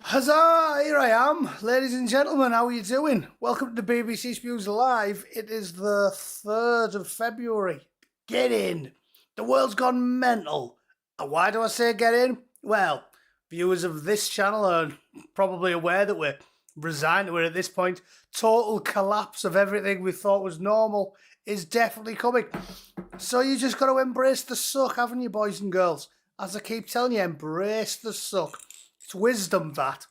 Huzzah! Here I am, ladies and gentlemen. How are you doing? Welcome to the BBC Spews Live. It is the 3rd of February. Get in. The world's gone mental. And why do I say get in? Well, viewers of this channel are probably aware that we're resigned. We're at this point. Total collapse of everything we thought was normal is definitely coming. So you just got to embrace the suck, haven't you, boys and girls? As I keep telling you, embrace the suck. It's wisdom, that.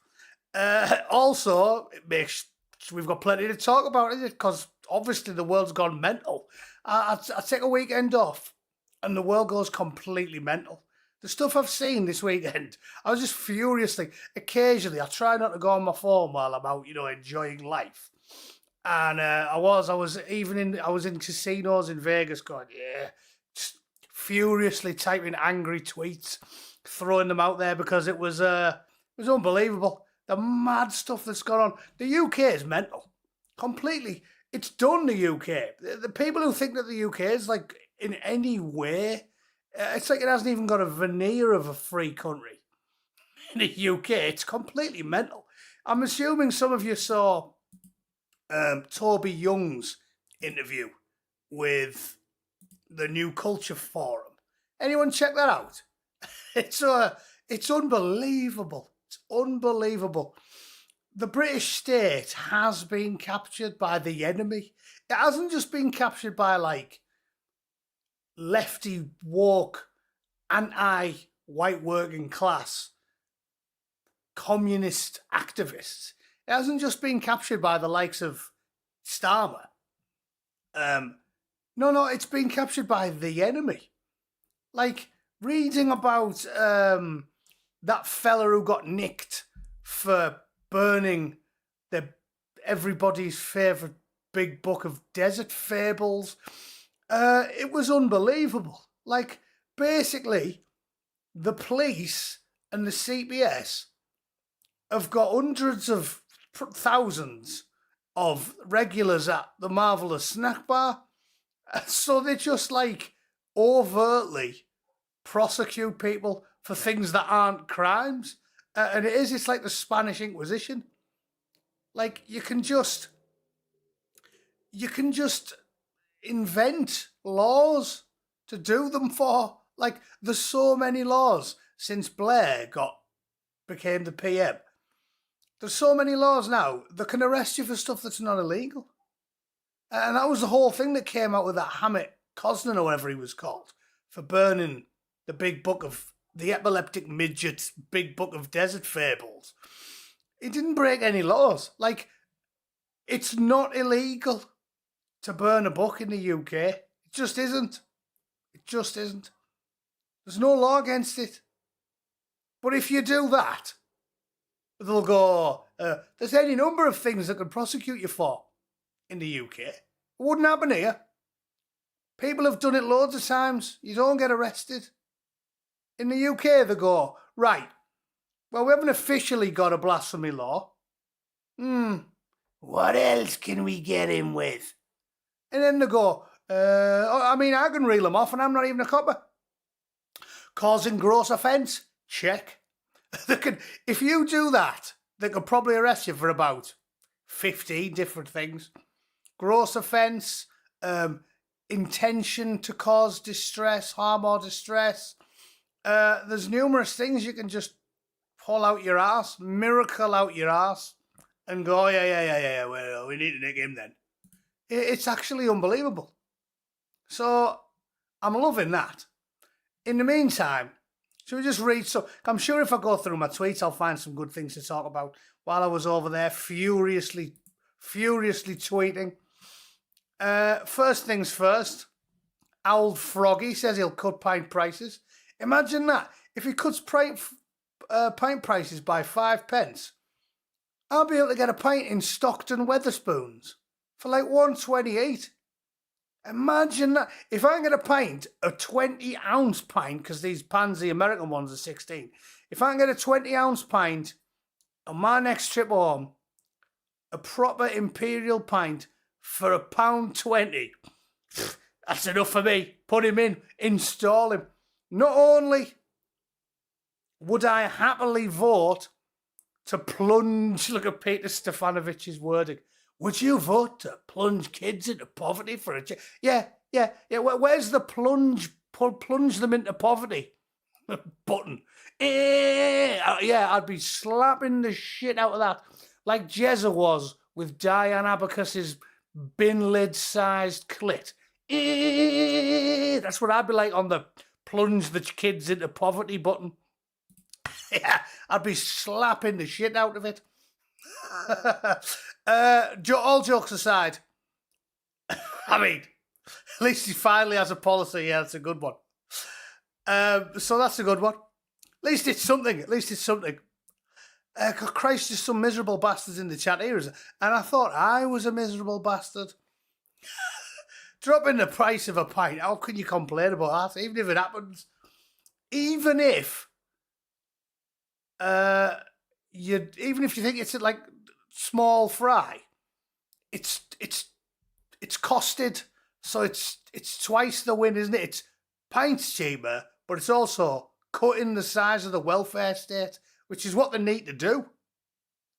Also, it makes we've got plenty to talk about, isn't it? Because obviously the world's gone mental. I take a weekend off, and the world goes completely mental. The stuff I've seen this weekend, I was just furiously. Occasionally, I try not to go on my phone while I'm out, enjoying life. And I was in casinos in Vegas, going, just furiously typing angry tweets, throwing them out there because it was unbelievable. The mad stuff that's gone on. The UK is mental. Completely. It's done, the UK. The people who think that the UK is, like, in any way, it's like it hasn't even got a veneer of a free country. In the UK, it's completely mental. I'm assuming some of you saw Toby Young's interview with the New Culture Forum. Anyone check that out? It's unbelievable. It's unbelievable. The British state has been captured by the enemy. It hasn't just been captured by, like, lefty, woke, anti-white working class communist activists. It hasn't just been captured by the likes of Starmer. No, it's been captured by the enemy. Like, reading about that fella who got nicked for burning everybody's favourite big book of desert fables. It was unbelievable. Like, basically, the police and the CBS have got hundreds of thousands of regulars at the Marvellous Snack Bar. So they just, like, overtly prosecute people for things that aren't crimes. And it's like the Spanish Inquisition. Like, you can just invent laws to do them for. Like, there's so many laws since Blair became the PM. There's so many laws now that can arrest you for stuff that's not illegal. And that was the whole thing that came out with that Hammett Cosnan, or whatever he was called, for burning the big book of the epileptic midget's big book of desert fables. He didn't break any laws. Like, it's not illegal to burn a book in the UK. It just isn't. It just isn't. There's no law against it. But if you do that, they'll go, there's any number of things that can prosecute you for in the UK. It wouldn't happen here. People have done it loads of times. You don't get arrested. In the UK, they go, right, well, we haven't officially got a blasphemy law. What else can we get him with? And then they go, I can reel them off and I'm not even a copper. Causing gross offence? Check. If you do that, they could probably arrest you for about 15 different things. Gross offence, intention to cause distress, harm or distress. There's numerous things you can just pull out your arse, miracle out your arse, and go, yeah, well, we need to nick him then. It's actually unbelievable. So, I'm loving that. In the meantime, should we just read some? I'm sure if I go through my tweets, I'll find some good things to talk about while I was over there furiously tweeting. First things first, Old Froggy says he'll cut pint prices. Imagine that. If he cuts pint prices by 5 pence, I'll be able to get a pint in Stockton Wetherspoons for like 1.28. Imagine that. If I can get a pint, a 20-ounce pint, because these pansy American ones are 16. If I can get a 20-ounce pint on my next trip home, a proper imperial pint for £1.20, that's enough for me. Put him in, install him. Not only would I happily vote to plunge, look at Peter Stefanovich's wording. Would you vote to plunge kids into poverty for a change? Yeah. Where's the plunge them into poverty button? Yeah, I'd be slapping the shit out of that. Like Jezza was with Diane Abacus's bin lid-sized clit. That's what I'd be like on the plunge the kids into poverty button. Yeah, I'd be slapping the shit out of it. All jokes aside, I mean, at least he finally has a policy. Yeah, that's a good one. So that's a good one. At least it's something. Christ, there's some miserable bastards in the chat here. And I thought I was a miserable bastard. Dropping the price of a pint. How can you complain about that? Even if it happens. Even if you think it's like small fry, it's costed, so it's twice the win, isn't it? It's pints cheaper, but it's also cutting the size of the welfare state, which is what they need to do.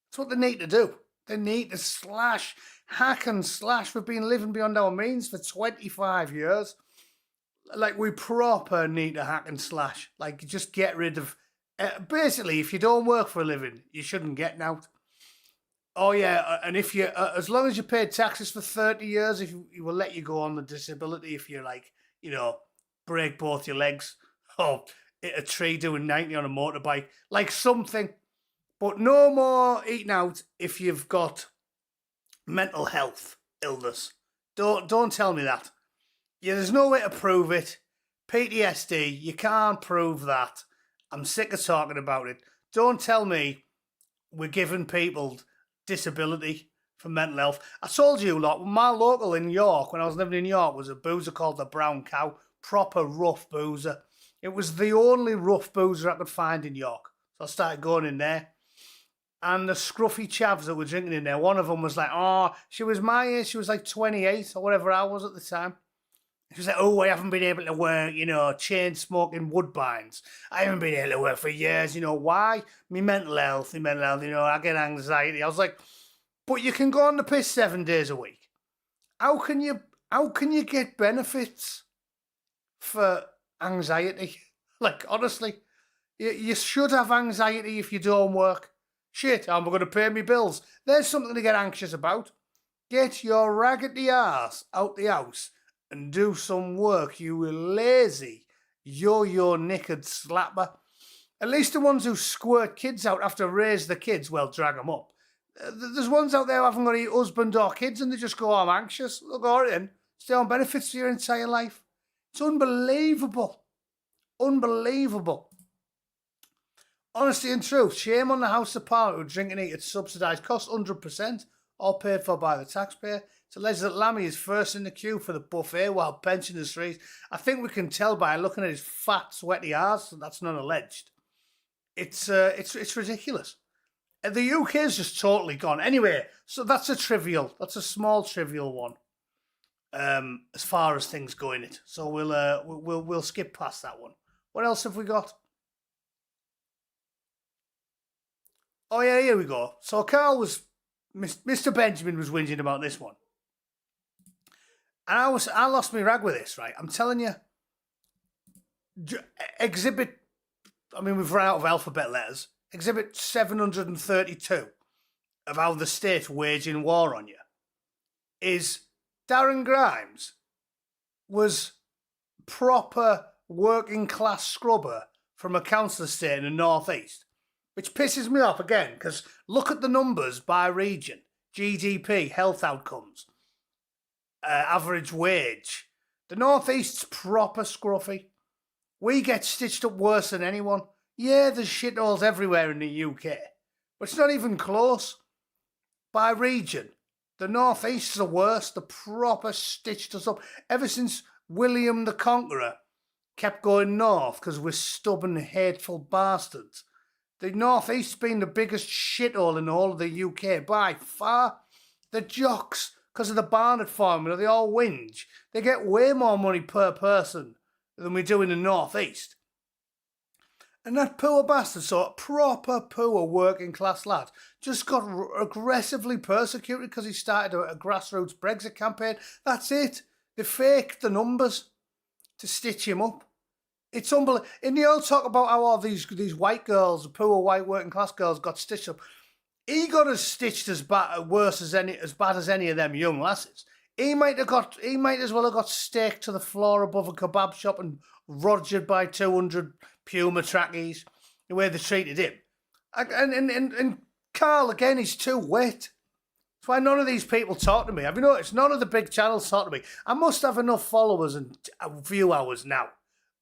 It's what they need to do. They need to hack and slash. We've been living beyond our means for 25 years. Like, we proper need to hack and slash. Like, just get rid of... basically, if you don't work for a living, you shouldn't get out. Oh, yeah, and if you... as long as you paid taxes for 30 years, if you will let you go on the disability if you, like, break both your legs or hit a tree doing 90 on a motorbike. Like, something... But no more eating out if you've got mental health illness. Don't tell me that. Yeah, there's no way to prove it. PTSD, you can't prove that. I'm sick of talking about it. Don't tell me we're giving people disability for mental health. I told you, lot, my local in York, when I was living in York, was a boozer called the Brown Cow. Proper rough boozer. It was the only rough boozer I could find in York. So I started going in there. And the scruffy chavs that were drinking in there, one of them was like, oh, she was my age, she was like 28 or whatever I was at the time. She was like, oh, I haven't been able to work, chain smoking woodbines. I haven't been able to work for years, why? Me mental health, I get anxiety. I was like, but you can go on the piss 7 days a week. How can you get benefits for anxiety? Like, honestly, you should have anxiety if you don't work. Shit, I'm going to pay me bills. There's something to get anxious about. Get your raggedy ass out the house and do some work, you lazy yo-yo knickered slapper. At least the ones who squirt kids out have to raise the kids, well, drag them up. There's ones out there who haven't got any husband or kids and they just go, I'm anxious. Look, all right then. Stay on benefits for your entire life. It's unbelievable. Unbelievable. Honesty and truth, shame on the House of Parliament who drink and eat at subsidised cost, 100%, all paid for by the taxpayer. It's alleged that Lammy is first in the queue for the buffet while pensioners freeze. I think we can tell by looking at his fat, sweaty arse, and that's not alleged. It's ridiculous. The UK is just totally gone. Anyway, so that's a small trivial one, as far as things go in it. So we'll skip past that one. What else have we got? Oh, yeah, here we go. So Mr. Benjamin was whinging about this one. And I lost my rag with this, right? I'm telling you, we've run out of alphabet letters. Exhibit 732 of how the state's waging war on you is Darren Grimes was proper working class scrubber from a council estate in the northeast. Which pisses me off again, because look at the numbers by region. GDP, health outcomes, average wage. The North East's proper scruffy. We get stitched up worse than anyone. Yeah, there's shitholes everywhere in the UK, but it's not even close. By region, the North East's the worst. The proper stitched us up. Ever since William the Conqueror kept going north because we're stubborn, hateful bastards. The North East's been the biggest shithole in the whole of the UK by far. The jocks, because of the Barnett formula, they all whinge. They get way more money per person than we do in the North East. And that poor bastard, so a proper poor working class lad, just got aggressively persecuted because he started a grassroots Brexit campaign. That's it. They faked the numbers to stitch him up. It's unbelievable. And they all talk about how all these white girls, poor white working class girls, got stitched up. He got as stitched as bad as any of them young lasses. He might as well have got staked to the floor above a kebab shop and rogered by 200 Puma trackies, the way they treated him. And Carl, again, he's too wet. That's why none of these people talk to me. Have you noticed? None of the big channels talk to me. I must have enough followers and view hours now,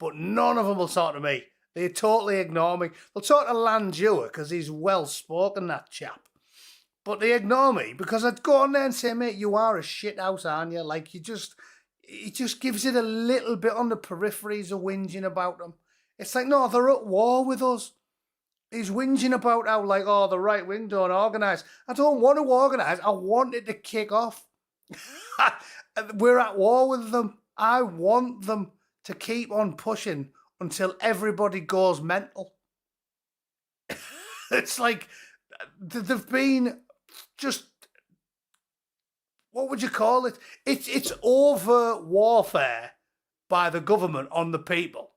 but none of them will talk to me. They totally ignore me. They'll talk to Landua because he's well-spoken, that chap. But they ignore me because I'd go on there and say, mate, you are a shithouse, aren't you? Like, he just gives it a little bit on the peripheries of whinging about them. It's like, no, they're at war with us. He's whinging about how, like, oh, the right wing don't organise. I don't want to organise. I want it to kick off. We're at war with them. I want them to keep on pushing until everybody goes mental. It's like they've been just, what would you call it? It's overt warfare by the government on the people.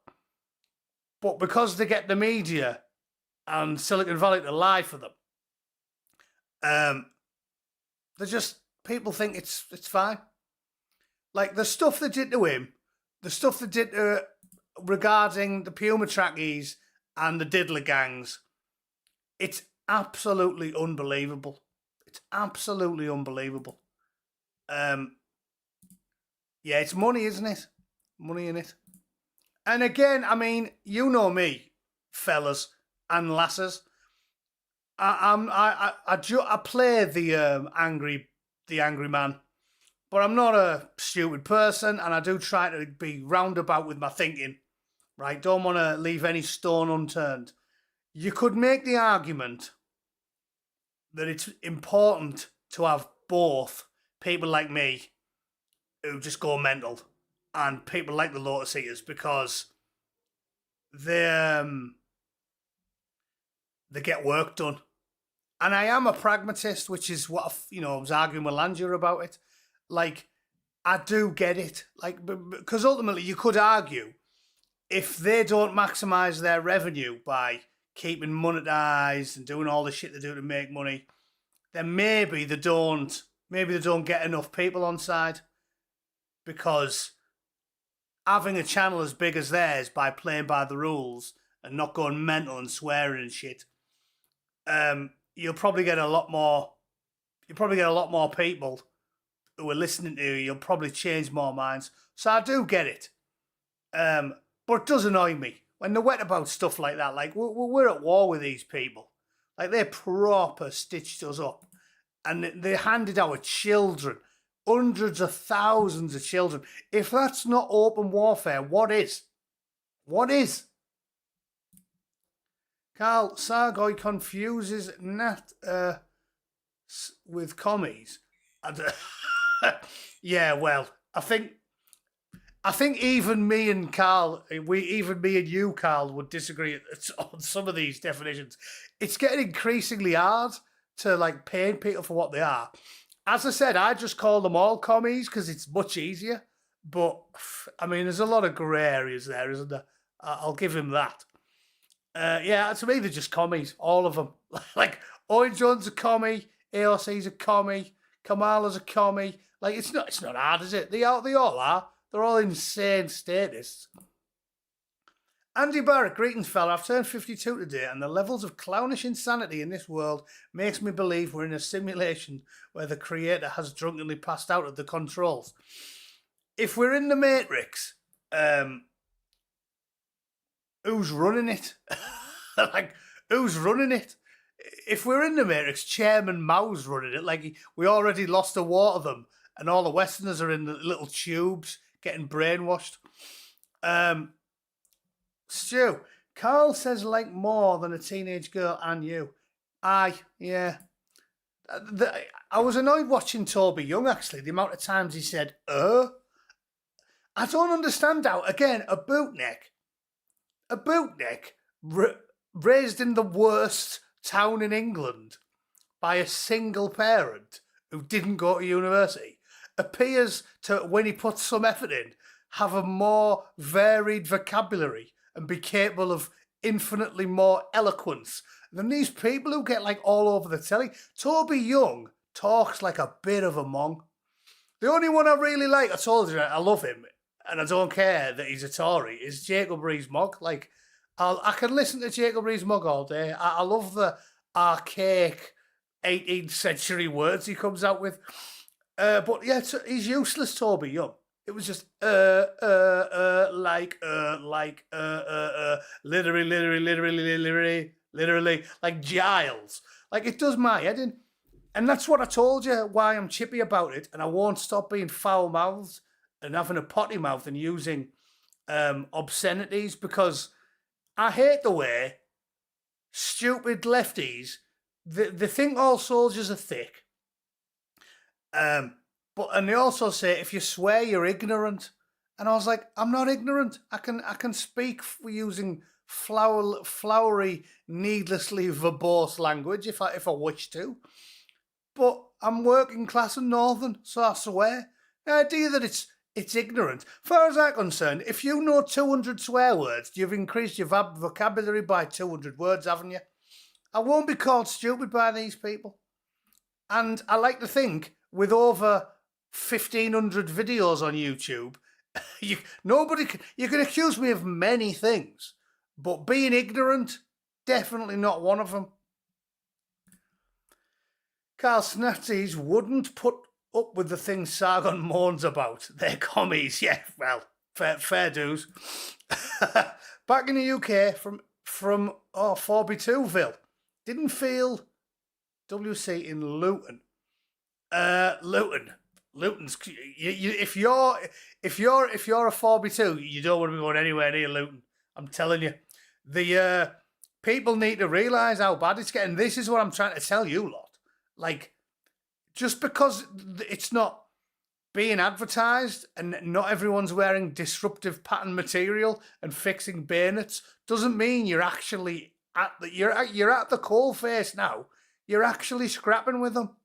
But because they get the media and Silicon Valley to lie for them, people think it's fine. Like the stuff they did to him, the stuff they did regarding the Puma trackies and the diddler gangs, it's absolutely unbelievable. It's absolutely unbelievable. Yeah, it's money, isn't it? Money in it. And again, I mean, you know me, fellas and lasses. I play the angry man, but I'm not a stupid person, and I do try to be roundabout with my thinking. Right? Don't want to leave any stone unturned. You could make the argument that it's important to have both people like me who just go mental and people like the Lotus Eaters because they get work done. And I am a pragmatist, which is what I was arguing with Landua about it. Like, I do get it. Like, because ultimately you could argue if they don't maximise their revenue by keeping monetized and doing all the shit they do to make money, then maybe they don't get enough people on side, because having a channel as big as theirs by playing by the rules and not going mental and swearing and shit, you'll probably get a lot more people who are listening to you. You'll probably change more minds. So I do get it. But it does annoy me when they're wet about stuff like that. Like, we're at war with these people. Like, they proper stitched us up. And they handed our children, hundreds of thousands of children. If that's not open warfare, what is? What is? Carl Sargoy confuses Nat with commies. Yeah, well, I think even me and you, Carl, would disagree on some of these definitions. It's getting increasingly hard to like paint people for what they are. As I said, I just call them all commies because it's much easier. But I mean, there's a lot of grey areas there, isn't there? I'll give him that. Yeah, to me, they're just commies, all of them. Like, Owen Jones a commie, AOC's a commie, Kamala's a commie. Like, it's not hard, is it? They all are. They're all insane statists. Andy Barrett, greetings, fella. I've turned 52 today, and the levels of clownish insanity in this world makes me believe we're in a simulation where the creator has drunkenly passed out of the controls. If we're in the Matrix, who's running it? Like, who's running it? If we're in the Matrix, Chairman Mao's running it. Like, we already lost a war to them, and all the Westerners are in the little tubes getting brainwashed. Stu, Carl says like more than a teenage girl and you. Aye, yeah. I was annoyed watching Toby Young, actually, the amount of times he said, I don't understand how, again, a bootneck raised in the worst town in England by a single parent who didn't go to university, appears to, when he puts some effort in, have a more varied vocabulary and be capable of infinitely more eloquence than these people who get like all over the telly. Toby Young talks like a bit of a mong. The only one I really like, I told you, I love him, and I don't care that he's a Tory, is Jacob Rees-Mogg. Like, I can listen to Jacob Rees-Mogg all day. I love the archaic 18th century words he comes out with. But yeah, he's useless, Toby Young. It was just literally, like Giles. Like, it does my head in. And that's what I told you, why I'm chippy about it, and I won't stop being foul-mouthed and having a potty mouth and using obscenities, because I hate the way stupid lefties, they think all soldiers are thick. And they also say, if you swear, you're ignorant. And I was like, I'm not ignorant. I can speak using flowery, needlessly verbose language if I wish to. But I'm working class and northern, so I swear. The idea that it's ignorant. As far as I'm concerned, if you know 200 swear words, you've increased your vocabulary by 200 words, haven't you? I won't be called stupid by these people. And I like to think, with over 1,500 videos on YouTube, you can accuse me of many things, but being ignorant, definitely not one of them. Carl Snatties wouldn't put up with the things Sargon moans about. They're commies, yeah, well, fair dues. Back in the UK from 4B2ville. Didn't feel WC in Luton. Luton's if you're a 4B2, you don't want to be going anywhere near Luton. I'm telling you. The people need to realise how bad it's getting. This is what I'm trying to tell you lot. Like, just because it's not being advertised and not everyone's wearing disruptive pattern material and fixing bayonets doesn't mean you're actually you're at the coalface now. You're actually scrapping with them.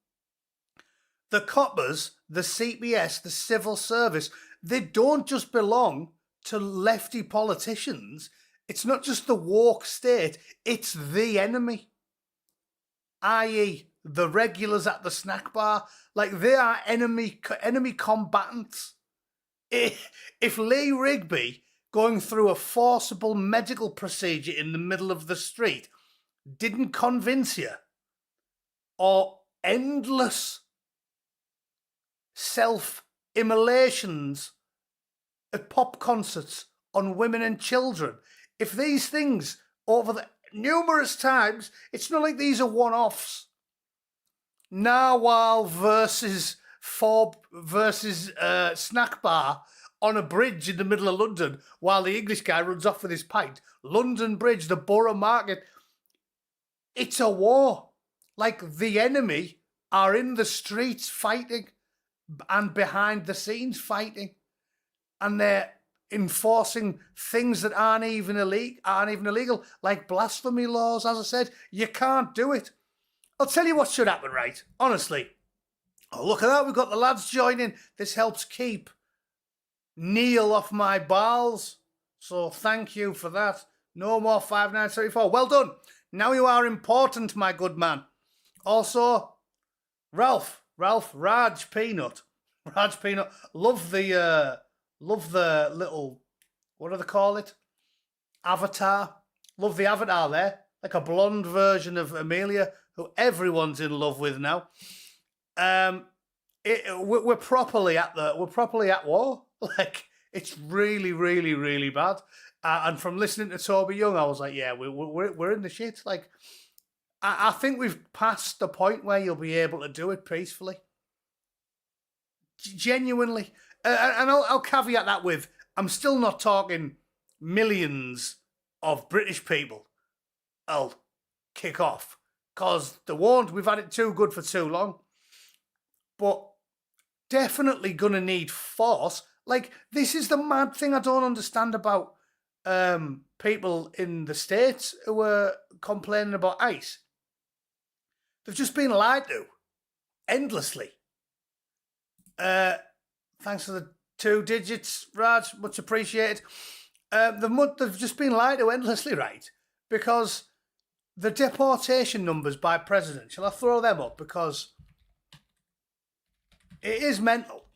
The coppers, the CPS, the civil service, they don't just belong to lefty politicians. It's not just the woke state, it's the enemy. I.e., the regulars at the snack bar. Like, they are enemy combatants. If Lee Rigby going through a forcible medical procedure in the middle of the street didn't convince you, or endless self-immolations at pop concerts on women and children, if these things over the numerous times, it's not like these are one-offs. Narwhal versus snack bar on a bridge in the middle of London while the English guy runs off with his pint. London Bridge, the Borough Market. It's a war. Like, the enemy are in the streets fighting and behind the scenes fighting. And they're enforcing things that aren't even illegal, like blasphemy laws. As I said, you can't do it. I'll tell you what should happen, right? Honestly. Oh, look at that. We've got the lads joining. This helps keep Neil off my balls. So thank you for that. No more 5934. Well done. Now you are important, my good man. Also, Raj Peanut. Love the little, what do they call it? Avatar. Love the avatar there. Like a blonde version of Amelia, who everyone's in love with now. We're properly at war. Like, it's really, really, really bad. And from listening to Toby Young, I was like, yeah, we're in the shit. Like, I think we've passed the point where you'll be able to do it peacefully. Genuinely. And I'll caveat that with, I'm still not talking millions of British people I'll kick off, because they won't. We've had it too good for too long. But definitely going to need force. Like, this is the mad thing I don't understand about people in the States who were complaining about ICE. They've just been lied to endlessly. Thanks for the 2 digits, Raj. Much appreciated. They've just been lied to endlessly, right? Because the deportation numbers by president, shall I throw them up? Because it is mental.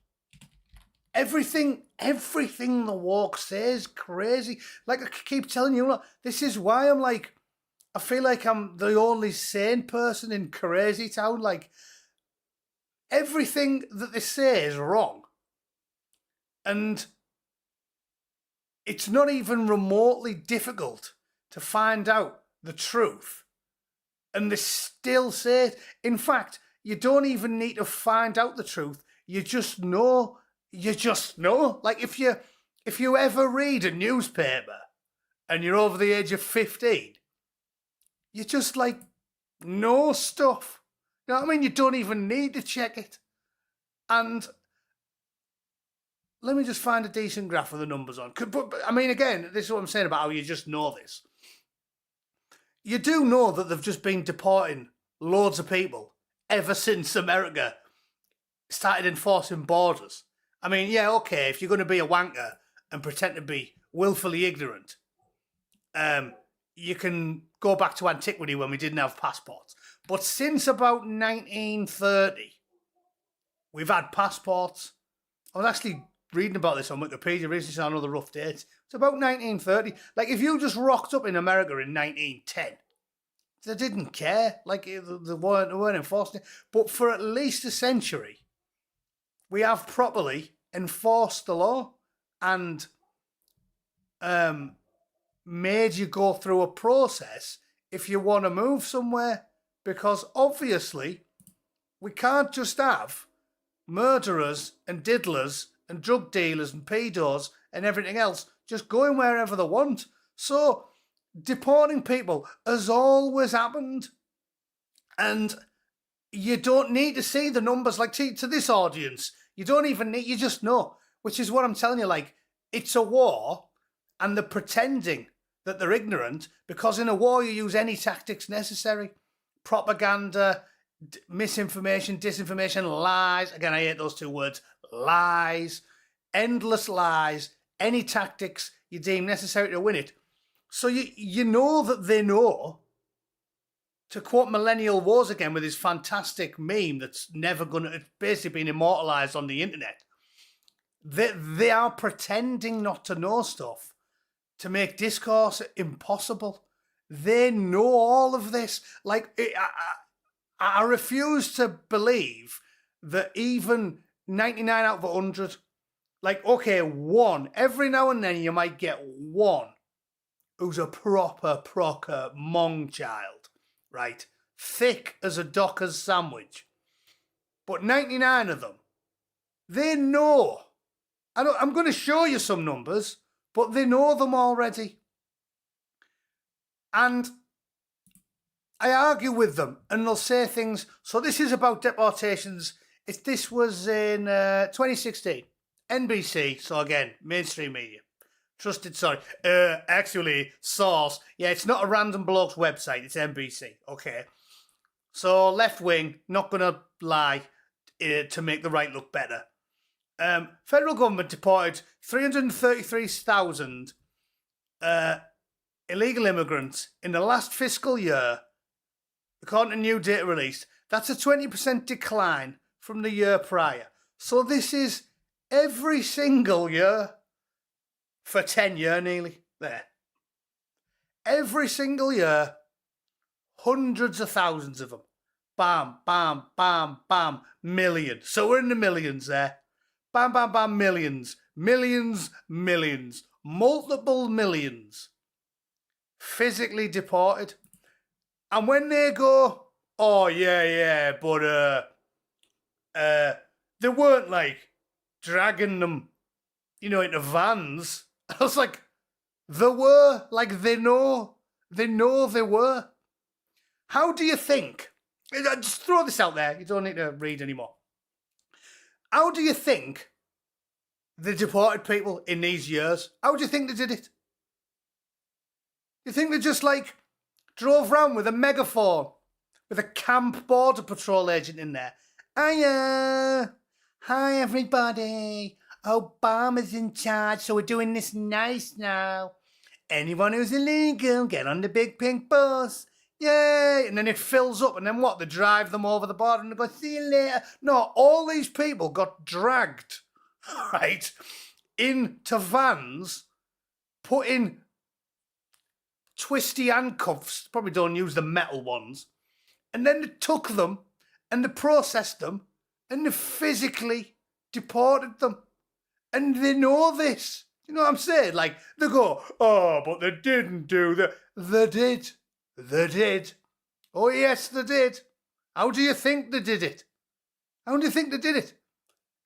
Everything the walk says crazy. Like I keep telling you, this is why I'm like, I feel like I'm the only sane person in Crazy Town. Like, everything that they say is wrong. And it's not even remotely difficult to find out the truth. And they still say it. In fact, you don't even need to find out the truth. You just know. You just know. Like, if you ever read a newspaper and you're over the age of 15, you just, like, know stuff. You know what I mean? You don't even need to check it. And let me just find a decent graph with the numbers on. But, I mean, again, this is what I'm saying about how you just know this. You do know that they've just been deporting loads of people ever since America started enforcing borders. I mean, yeah, okay, if you're going to be a wanker and pretend to be willfully ignorant, you can go back to antiquity when we didn't have passports. But since about 1930, we've had passports. I was actually reading about this on Wikipedia recently, so I know the rough dates. It's about 1930. Like, if you just rocked up in America in 1910, they didn't care. Like, they weren't enforcing it. But for at least a century, we have properly enforced the law and made you go through a process if you want to move somewhere. Because obviously, we can't just have murderers and diddlers and drug dealers and pedos and everything else just going wherever they want. So deporting people has always happened. And you don't need to see the numbers. Like, to this audience, you don't even need, you just know. Which is what I'm telling you, like, it's a war and they're pretending that they're ignorant, because in a war you use any tactics necessary. Propaganda, misinformation, disinformation, lies. Again, I hate those 2 words. Lies. Endless lies. Any tactics you deem necessary to win it. So you know that they know. To quote Millennial Wars again with his fantastic meme that's never going to, it's basically been immortalised on the internet. They are pretending not to know stuff to make discourse impossible. They know all of this. Like, I refuse to believe that even 99 out of 100, like, okay, one, every now and then you might get one who's a proper Hmong child, right? Thick as a Docker's sandwich. But 99 of them, they know. I'm going to show you some numbers, but they know them already. And I argue with them, and they'll say things. So this is about deportations. This was in 2016. NBC, so again, mainstream media. Trusted, sorry. Actually, source. Yeah, it's not a random bloke's website. It's NBC, okay? So left wing, not going to lie to make the right look better. Federal government deported 333,000 illegal immigrants in the last fiscal year, according to new data released. That's a 20% decline from the year prior. So this is every single year for 10 years nearly. There. Every single year, hundreds of thousands of them. Bam, bam, bam, bam, millions. So we're in the millions there. Bam, bam, bam, millions. Millions, millions. Multiple millions. Physically deported. And when they go, oh, yeah, but they weren't, like, dragging them, into vans. I was like, they were. Like, they know they were. How do you think, just throw this out there, you don't need to read anymore. How do you think they deported people in these years? How do you think they did it? You think they just like drove round with a megaphone, with a camp border patrol agent in there? Hiya! Hi everybody! Obama's in charge, so we're doing this nice now. Anyone who's illegal, get on the big pink bus. Yay! And then it fills up, and then what? They drive them over the border and they go, see you later. No, all these people got dragged, right, into vans, put in twisty handcuffs, probably don't use the metal ones, and then they took them and they processed them and they physically deported them. And they know this. You know what I'm saying? Like, they go, oh, but they didn't do that. They did. They did. Oh, yes, they did. How do you think they did it? How do you think they did it?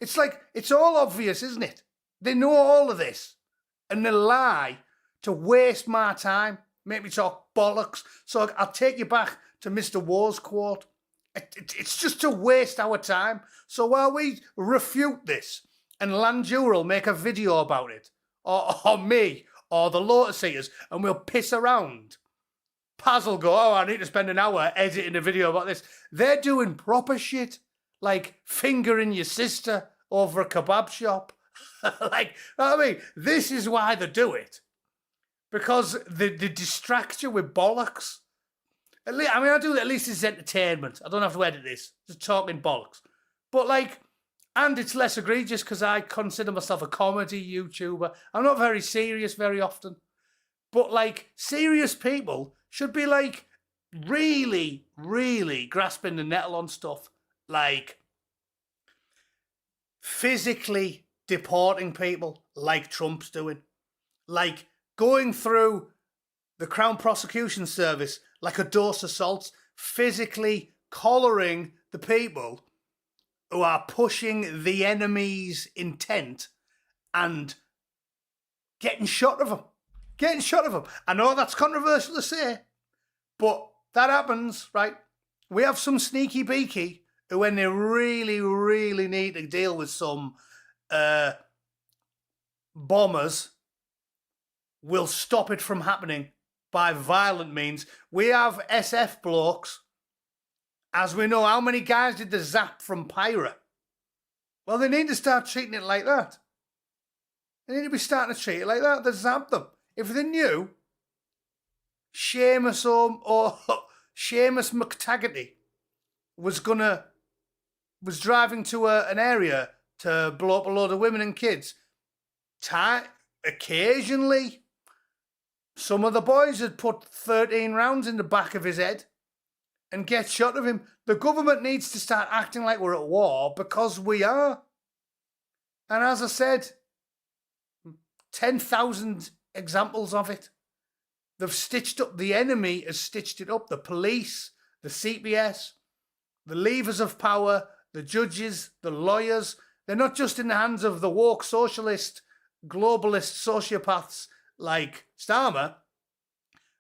It's like, it's all obvious, isn't it? They know all of this. And they lie to waste my time, make me talk bollocks. So I'll take you back to Mr. Woe's quote. It's just to waste our time. So while we refute this, and Landura will make a video about it, or me, or the Lotus Eaters, and we'll piss around. Paz will go, oh, I need to spend an hour editing a video about this. They're doing proper shit, like fingering your sister over a kebab shop. Like, I mean, this is why they do it. Because they distract you with bollocks. I mean, I do it, at least it's entertainment. I don't have to edit this, just talking bollocks. But like, and it's less egregious because I consider myself a comedy YouTuber. I'm not very serious very often. But like, serious people should be like really, really grasping the nettle on stuff. Like, physically deporting people like Trump's doing. Like, going through the Crown Prosecution Service like a dose of salts, physically collaring the people who are pushing the enemy's intent and getting shot of them. Getting shot of them. I know that's controversial to say, but that happens, right? We have some sneaky beaky who, when they really, really need to deal with some bombers, will stop it from happening by violent means. We have SF blokes. As we know, how many guys did the zap from Pyra? Well, they need to start treating it like that. They need to be starting to treat it like that. They zap them. If they knew Seamus or Seamus McTaggarty was driving to an area to blow up a load of women and kids, occasionally some of the boys had put 13 rounds in the back of his head and get shot of him. The government needs to start acting like we're at war, because we are. And as I said, 10,000 examples of it. They've stitched up, the enemy has stitched it up. The police, the CPS, the levers of power, the judges, the lawyers. They're not just in the hands of the woke socialist, globalist sociopaths like Starmer.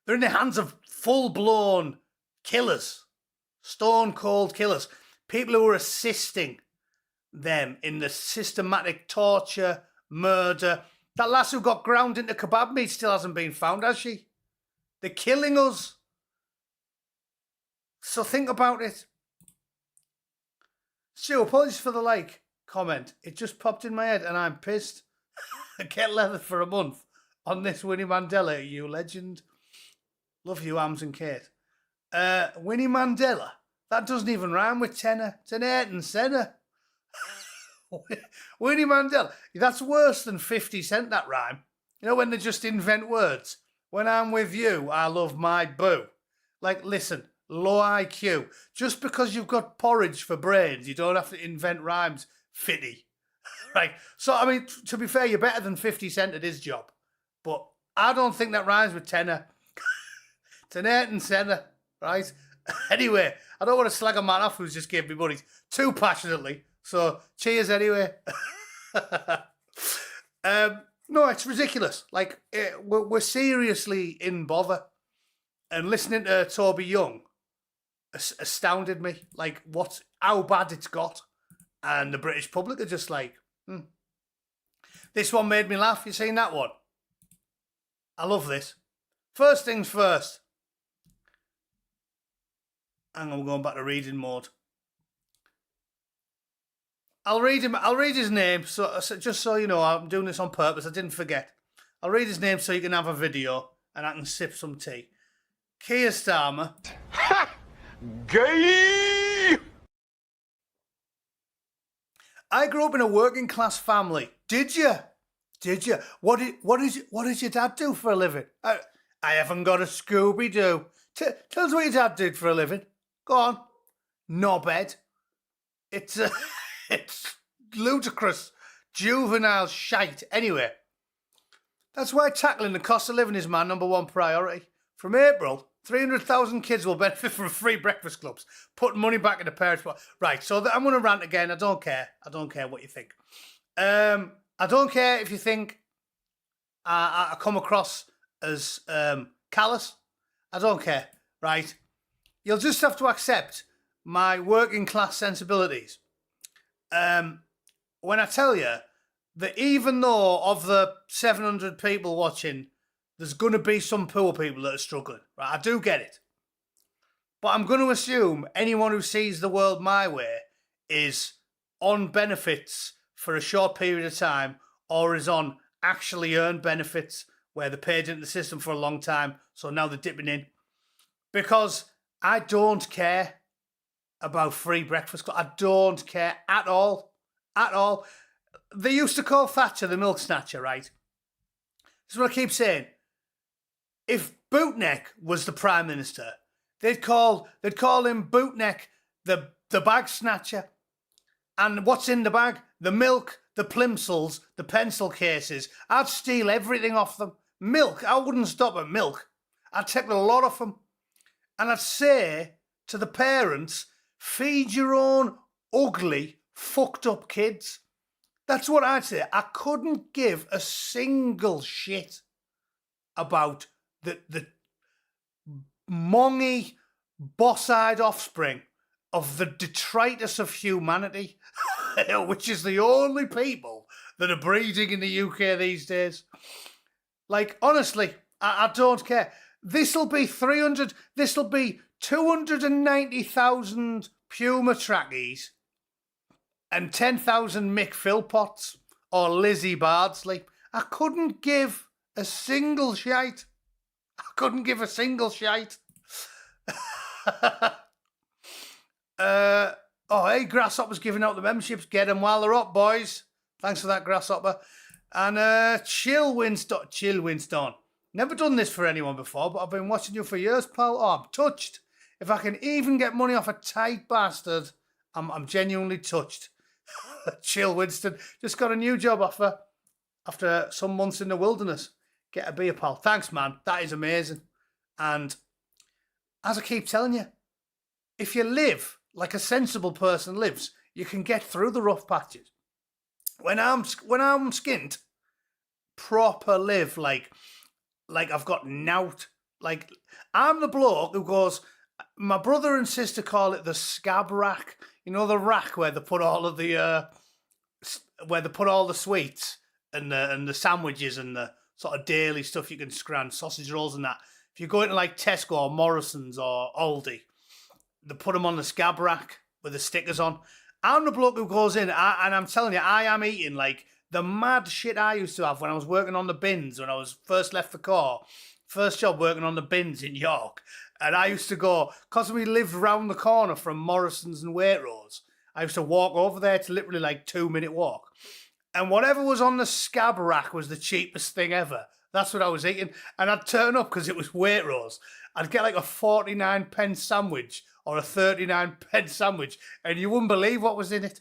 They're in the hands of full-blown killers, stone-cold killers, people who are assisting them in the systematic torture, murder. That lass who got ground into kebab meat still hasn't been found, has she? They're killing us. So think about it. Stu, apologies for the comment. It just popped in my head and I'm pissed. I get leather for a month on this Winnie Mandela, you legend. Love you, Ams and Kate. Winnie Mandela. That doesn't even rhyme with tenor. It's an Ayrton Senna. Winnie Mandela. That's worse than 50 Cent, that rhyme. You know, when they just invent words. When I'm with you, I love my boo. Like, listen, low IQ. Just because you've got porridge for brains, you don't have to invent rhymes, fitty. Right? So, I mean, to be fair, you're better than 50 Cent at his job. But I don't think that rhymes with tenor. It's an Ayrton Senna, right? Anyway, I don't want to slag a man off who's just gave me money too passionately. So, cheers anyway. No, it's ridiculous. Like, we're seriously in bother. And listening to Toby Young astounded me. Like, how bad it's got. And the British public are just like, This one made me laugh. You seen that one? I love this. First things first. Hang on, we're going back to reading mode. I'll read his name, so just so you know, I'm doing this on purpose. I didn't forget. I'll read his name so you can have a video and I can sip some tea. Keir Starmer. Ha! Gay! I grew up in a working class family. Did you? Did you? What did your dad do for a living? I haven't got a Scooby-Doo. Tell us what your dad did for a living. Go on. Knobhead. It's it's ludicrous, juvenile shite. Anyway, that's why tackling the cost of living is my number one priority. From April, 300,000 kids will benefit from free breakfast clubs, putting money back in the parents' pocket. Right, so I'm going to rant again. I don't care. I don't care what you think. I don't care if you think I come across as callous. I don't care, right? You'll just have to accept my working class sensibilities. When I tell you that even though of the 700 people watching, there's going to be some poor people that are struggling, right? I do get it. But I'm going to assume anyone who sees the world my way is on benefits for a short period of time or is on actually earned benefits where they paid into the system for a long time, so now they're dipping in. Because I don't care about free breakfast club. I don't care at all. At all. They used to call Thatcher the milk snatcher, right? This is what I keep saying. If Bootneck was the Prime Minister, they'd call him Bootneck the bag snatcher. And what's in the bag? The milk, the plimsolls, the pencil cases. I'd steal everything off them. Milk, I wouldn't stop at milk. I'd take a lot of them. And I'd say to the parents, feed your own ugly, fucked up kids. That's what I'd say. I couldn't give a single shit about the mongy, boss-eyed offspring of the detritus of humanity, which is the only people that are breeding in the UK these days. Like, honestly, I don't care. This'll be 290,000 Puma trackies and 10,000 Mick Philpotts or Lizzie Bardsley. I couldn't give a single shite. I couldn't give a single shite. Hey, Grasshopper's giving out the memberships. Get them while they're up, boys. Thanks for that, Grasshopper. And Chill Winston. Never done this for anyone before, but I've been watching you for years, pal. Oh, I'm touched. If I can even get money off a tight bastard, I'm genuinely touched. Chill Winston. Just got a new job offer after some months in the wilderness. Get a beer, pal. Thanks, man. That is amazing. And as I keep telling you, if you live like a sensible person lives, you can get through the rough patches. When I'm skint, proper live like I've got nout. Like, I'm the bloke who goes, my brother and sister call it the scab rack. You know, the rack where they put all of the sweets and the sandwiches and the sort of daily stuff you can scran, sausage rolls and that. If you go into like Tesco or Morrison's or Aldi, they put them on the scab rack with the stickers on. I'm the bloke who goes in, and I'm telling you, I am eating like the mad shit I used to have when I was working on the bins, when I was first left the corps. First job working on the bins in York. And I used to go, because we lived round the corner from Morrison's and Waitrose, I used to walk over there to literally like 2-minute walk. And whatever was on the scab rack was the cheapest thing ever. That's what I was eating. And I'd turn up because it was Waitrose. I'd get like a 49p sandwich or a 39p sandwich, and you wouldn't believe what was in it.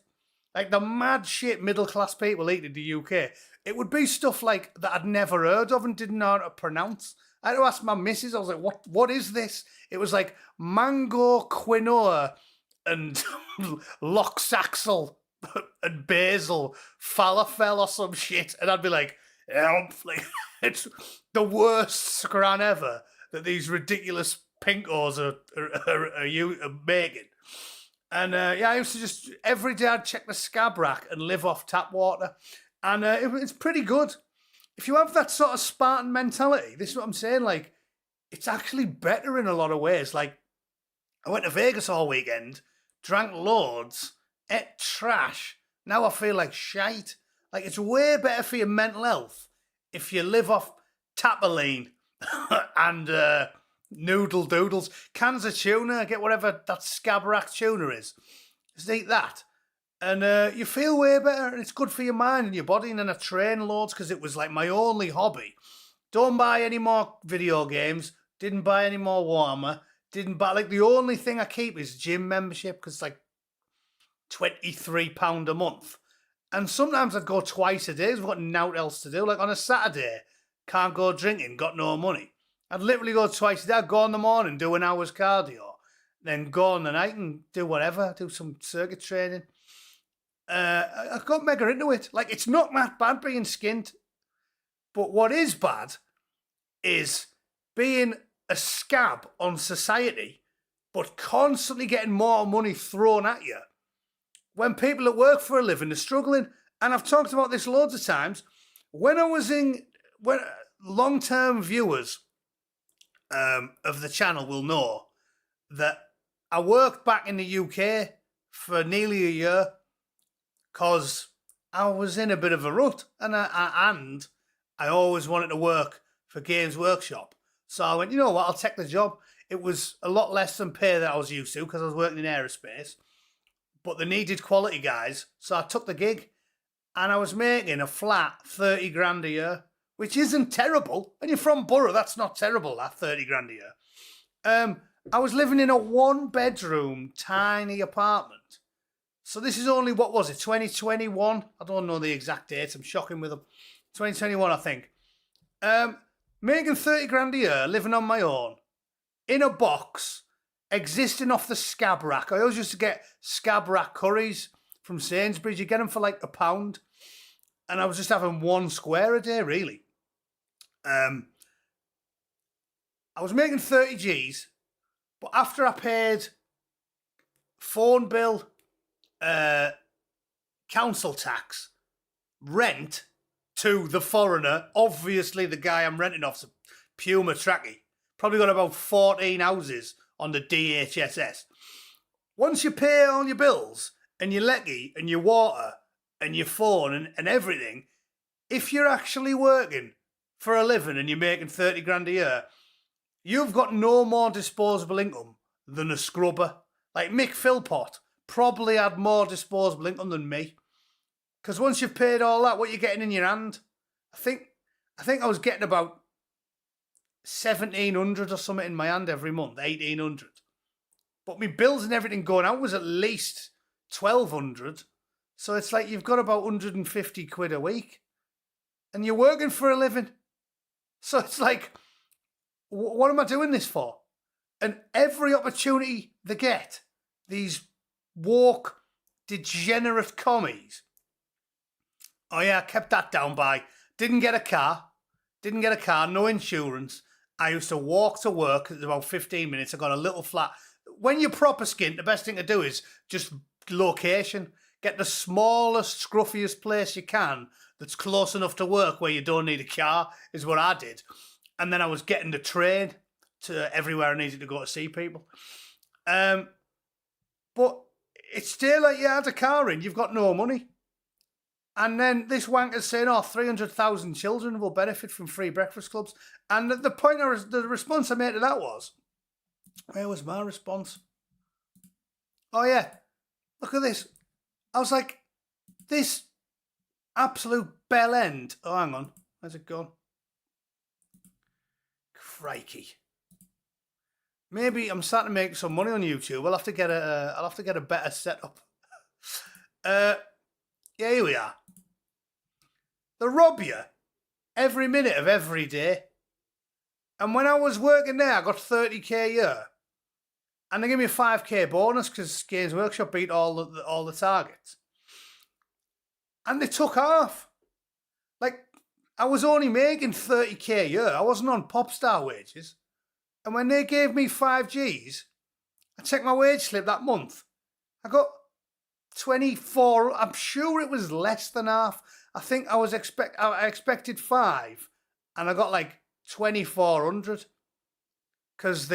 Like the mad shit middle class people eat in the UK. It would be stuff like that I'd never heard of and didn't know how to pronounce. I had to ask my missus, I was like, what is this? It was like mango quinoa and loxaxle and basil falafel or some shit. And I'd be like, help. Like, it's the worst scran ever that these ridiculous pinkos are making. And I used to just, every day I'd check the scab rack and live off tap water. And it's pretty good. If you have that sort of Spartan mentality, this is what I'm saying, like, it's actually better in a lot of ways. Like, I went to Vegas all weekend, drank loads, ate trash. Now I feel like shite. Like, it's way better for your mental health if you live off Tapaline and noodle doodles, cans of tuna, get whatever that scabrack tuna is. Just eat that. And you feel way better, and it's good for your mind and your body. And then I train loads because it was like my only hobby. Don't buy any more video games. Didn't buy any more Warhammer. Didn't buy, like, the only thing I keep is gym membership because it's like £23 a month. And sometimes I'd go twice a day. I've got nothing else to do. Like on a Saturday, can't go drinking, got no money. I'd literally go twice a day. I'd go in the morning, do an hour's cardio, then go on the night and do whatever, do some circuit training. I got mega into it. Like, it's not that bad being skint. But what is bad is being a scab on society, but constantly getting more money thrown at you when people that work for a living are struggling. And I've talked about this loads of times. When long-term viewers of the channel will know that I worked back in the UK for nearly a year because I was in a bit of a rut, and I always wanted to work for Games Workshop. So I went, you know what, I'll take the job. It was a lot less than pay that I was used to because I was working in aerospace, but they needed quality guys, so I took the gig, and I was making a flat 30 grand a year, which isn't terrible. And you're from Borough, that's not terrible, that 30 grand a year. I was living in a one-bedroom, tiny apartment. So this is only, what was it, 2021? I don't know the exact date, I'm shocking with them. 2021, I think. Making 30 grand a year, living on my own, in a box, existing off the scab rack. I always used to get scab rack curries from Sainsbury's. You get them for like £1. And I was just having one square a day, really. I was making 30 G's, but after I paid phone bill, council tax, rent to the foreigner, obviously the guy I'm renting off's a Puma trackie, probably got about 14 houses on the DHSS. Once you pay all your bills and your lecky and your water and your phone and everything, if you're actually working for a living and you're making 30 grand a year, you've got no more disposable income than a scrubber. Like Mick Philpott probably had more disposable income than me. Because once you've paid all that, what you're getting in your hand, I think I was getting about 1,700 or something in my hand every month, 1,800. But my bills and everything going out was at least 1,200. So it's like you've got about 150 quid a week. And you're working for a living. So it's like, what am I doing this for? And every opportunity they get, these woke, degenerate commies. Oh yeah, I kept that down by, didn't get a car, no insurance. I used to walk to work, it's about 15 minutes, I got a little flat. When you're proper skint, the best thing to do is just location. Get the smallest, scruffiest place you can that's close enough to work where you don't need a car, is what I did. And then I was getting the train to everywhere I needed to go to see people. But it's still like you had a car in, you've got no money. And then this wanker's saying, 300,000 children will benefit from free breakfast clubs. And the response I made to that was, where was my response? Oh yeah, look at this. I was like, this absolute bell end. Oh, hang on. Where's it gone? Crikey. Maybe I'm starting to make some money on YouTube. I'll have to get a better setup. Yeah, here we are. They rob you every minute of every day. And when I was working there, I got 30k a year. And they gave me a 5k bonus because Games Workshop beat all the targets. And they took half. Like, I was only making 30k a year. I wasn't on pop star wages. And when they gave me 5Gs, I checked my wage slip that month. I got 24, I'm sure it was less than half. I think I expected 5, and I got like 2,400. because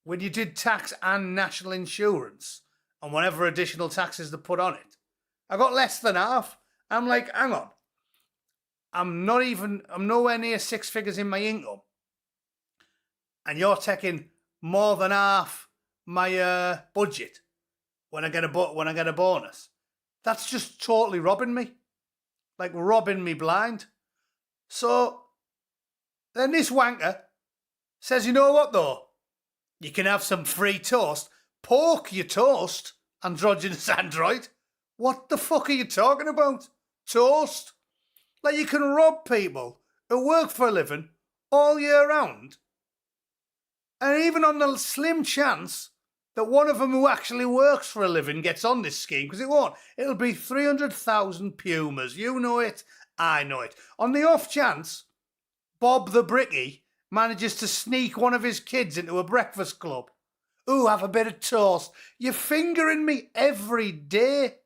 when you did tax and national insurance and whatever additional taxes they put on it, I got less than half. I'm like, hang on. I'm nowhere near six figures in my income. And you're taking more than half my budget when I get a bonus. That's just totally robbing me. Like robbing me blind. So then this wanker says, you know what though? You can have some free toast. Pork your toast, androgynous android. What the fuck are you talking about? Toast? Like you can rob people who work for a living all year round. And even on the slim chance that one of them who actually works for a living gets on this scheme, because it won't. It'll be 300,000 pumas. You know it. I know it. On the off chance, Bob the Bricky manages to sneak one of his kids into a breakfast club. Ooh, have a bit of toast. You're fingering me every day.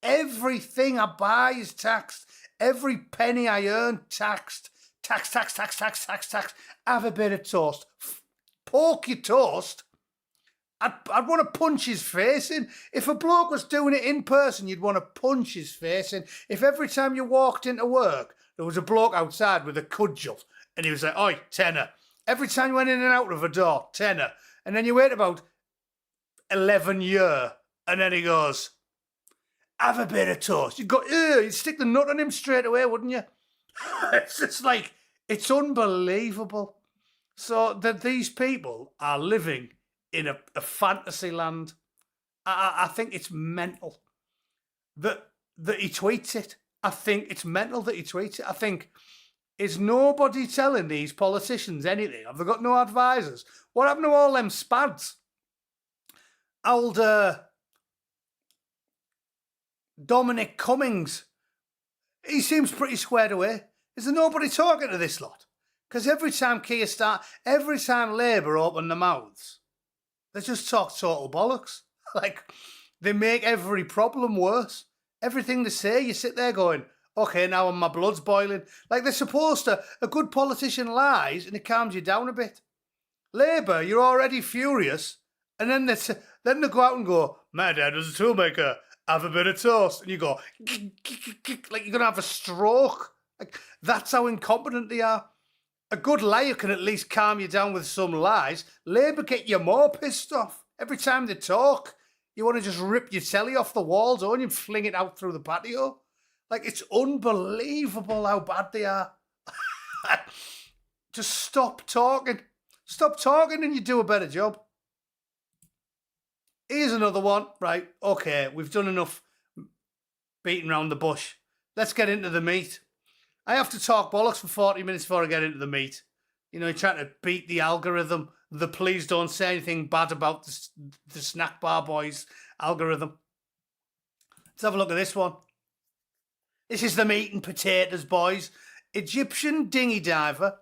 Everything I buy is taxed. Every penny I earn taxed. Tax. Have a bit of toast. Pork your toast. I'd want to punch his face in. If a bloke was doing it in person, you'd want to punch his face in. If every time you walked into work, there was a bloke outside with a cudgel, and he was like, oi, tenner. Every time you went in and out of a door, tenner. And then you wait about 11 years, and then he goes, have a bit of toast. You'd stick the nut on him straight away, wouldn't you? It's just like, it's unbelievable. So that these people are living in a fantasy land. I think it's mental that he tweets it. I think it's mental that he tweets it. I think, is nobody telling these politicians anything? Have they got no advisors? What happened to all them spads? Old Dominic Cummings, he seems pretty squared away. Is there nobody talking to this lot? Because every time Labour open their mouths, they just talk total bollocks. Like, they make every problem worse. Everything they say, you sit there going, okay, now my blood's boiling. Like, they're supposed to, a good politician lies and it calms you down a bit. Labour, you're already furious, and then they go out and go, my dad was a toolmaker, have a bit of toast. And you go, like you're going to have a stroke. Like, that's how incompetent they are. A good liar can at least calm you down with some lies. Labour get you more pissed off. Every time they talk, you want to just rip your telly off the walls, don't you, and fling it out through the patio. Like, it's unbelievable how bad they are. Just stop talking. Stop talking and you do a better job. Here's another one. Right, okay, we've done enough beating around the bush. Let's get into the meat. I have to talk bollocks for 40 minutes before I get into the meat. You know, you're trying to beat the algorithm, the please don't say anything bad about the snack bar boys algorithm. Let's have a look at this one. This is the meat and potatoes, boys. Egyptian dinghy diver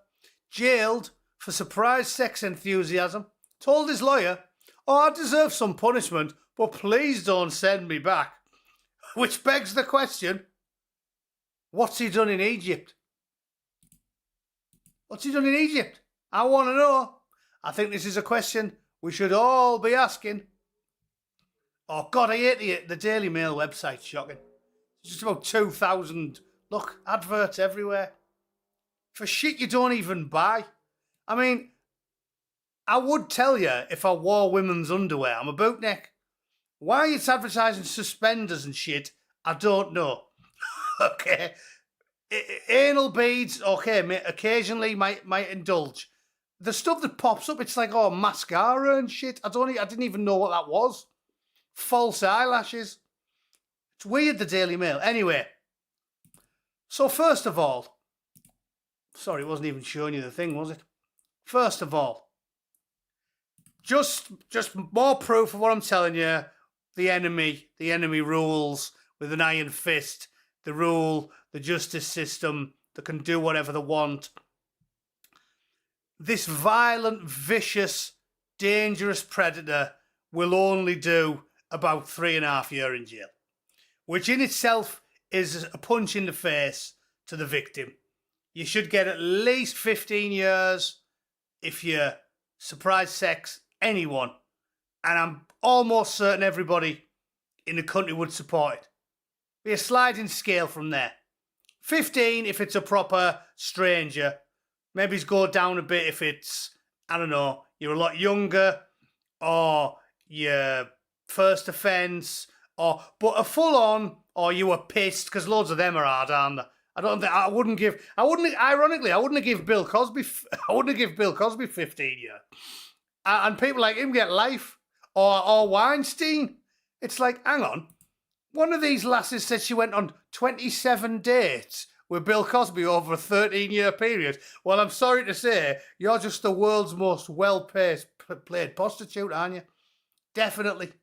jailed for surprise sex enthusiasm told his lawyer, oh, I deserve some punishment, but please don't send me back. Which begs the question, what's he done in Egypt? What's he done in Egypt? I want to know. I think this is a question we should all be asking. Oh, God, I hate the Daily Mail website. Shocking. It's just about 2,000, look, adverts everywhere. For shit you don't even buy. I mean, I would tell you if I wore women's underwear. I'm a bootneck. Why it's advertising suspenders and shit, I don't know. Okay. Anal beads, okay, occasionally might indulge. The stuff that pops up, it's like, oh, mascara and shit. I didn't even know what that was. False eyelashes. It's weird, the Daily Mail. Anyway, so first of all, sorry, it wasn't even showing you the thing, was it? First of all, just more proof of what I'm telling you. The enemy rules with an iron fist. The rule, the justice system, that can do whatever they want. This violent, vicious, dangerous predator will only do about 3.5 years in jail, which in itself is a punch in the face to the victim. You should get at least 15 years, if you surprise sex anyone, and I'm almost certain everybody in the country would support it. Be a sliding scale from there. 15 if it's a proper stranger. Maybe go down a bit if it's, I don't know, you're a lot younger, or your first offence, but a full on, or you were pissed, because loads of them are hard, aren't they? I wouldn't have give Bill Cosby 15 years. And people like him get life, or Weinstein. It's like, hang on, one of these lasses said she went on 27 dates with Bill Cosby over a 13-year period. Well, I'm sorry to say, you're just the world's most well-played prostitute, aren't you? Definitely.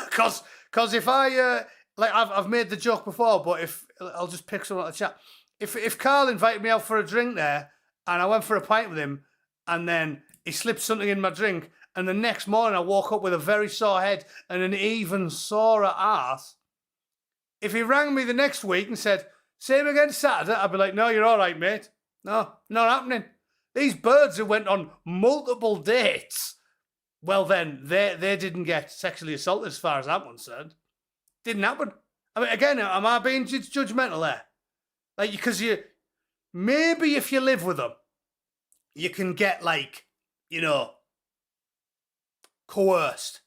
Because if I, I've made the joke before, but if I'll just pick someone out of the chat. If Carl invited me out for a drink there, and I went for a pint with him, and then he slipped something in my drink, and the next morning I woke up with a very sore head and an even sorer arse, if he rang me the next week and said, same again Saturday, I'd be like, no, you're all right, mate. No, not happening. These birds who went on multiple dates, well then, they didn't get sexually assaulted as far as I'm concerned. Didn't happen. I mean, again, am I being judgmental there? Like, because maybe if you live with them, you can get, like, you know, coerced.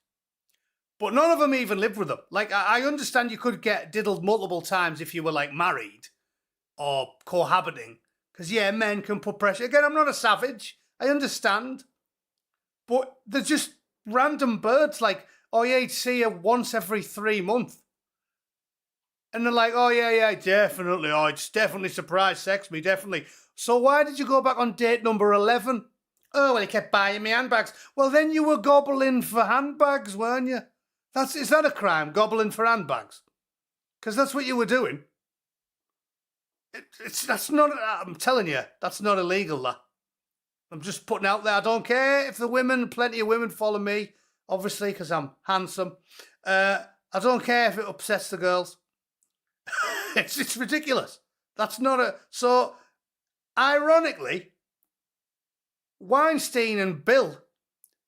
But none of them even lived with them. Like, I understand you could get diddled multiple times if you were, like, married or cohabiting. Because, yeah, men can put pressure. Again, I'm not a savage. I understand. But they're just random birds. Like, oh, yeah, you'd see her once every 3 months. And they're like, oh, yeah, definitely. Oh, it's definitely surprise sex me, definitely. So why did you go back on date number 11? Oh, well, he kept buying me handbags. Well, then you were gobbling for handbags, weren't you? Is that a crime, gobbling for handbags? Because that's what you were doing. That's not, I'm telling you, that's not illegal, that. I'm just putting out there, I don't care if plenty of women follow me, obviously, because I'm handsome. I don't care if it upsets the girls. It's ridiculous. That's not so, ironically, Weinstein and Bill,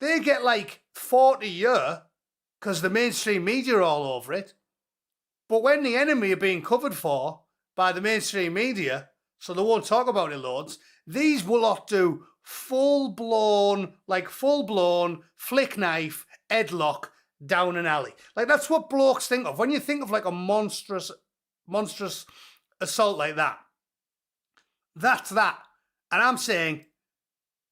they get like 40 year because the mainstream media are all over it. But when the enemy are being covered for by the mainstream media, so they won't talk about it loads, these will not do full-blown flick knife, headlock down an alley. Like, that's what blokes think of. When you think of like a monstrous assault like that, that's that. And I'm saying,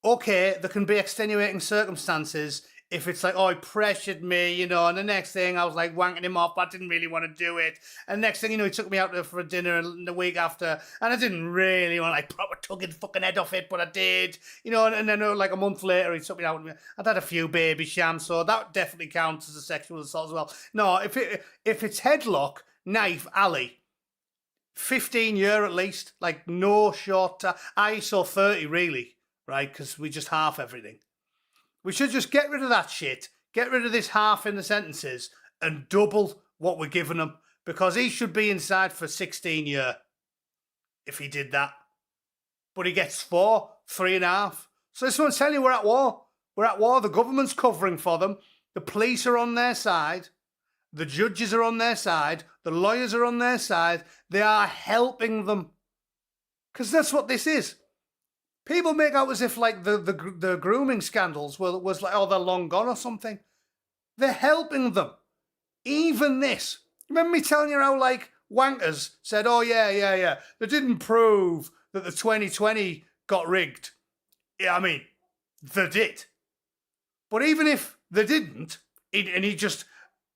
okay, there can be extenuating circumstances if it's like, oh, he pressured me, you know, and the next thing I was like wanking him off, but I didn't really want to do it. And next thing, you know, he took me out for a dinner the week after, and I didn't really want to like proper tug his fucking head off it, but I did, you know, and then like a month later, he took me out. I'd had a few baby shams, so that definitely counts as a sexual assault as well. No, if it's headlock, knife, alley, 15 year at least, like no short, ISO 30 really, right? Because we just half everything. We should just get rid of that shit, get rid of this half in the sentences, and double what we're giving him, because he should be inside for 16 years if he did that. But he gets 4, 3.5. So this one's telling you we're at war. We're at war. The government's covering for them. The police are on their side. The judges are on their side. The lawyers are on their side. They are helping them. Because that's what this is. People make out as if like the grooming scandals was like, oh, they're long gone or something. They're helping them. Even this. Remember me telling you how like wankers said, oh yeah. They didn't prove that the 2020 got rigged. Yeah, I mean, they did. But even if they didn't, he just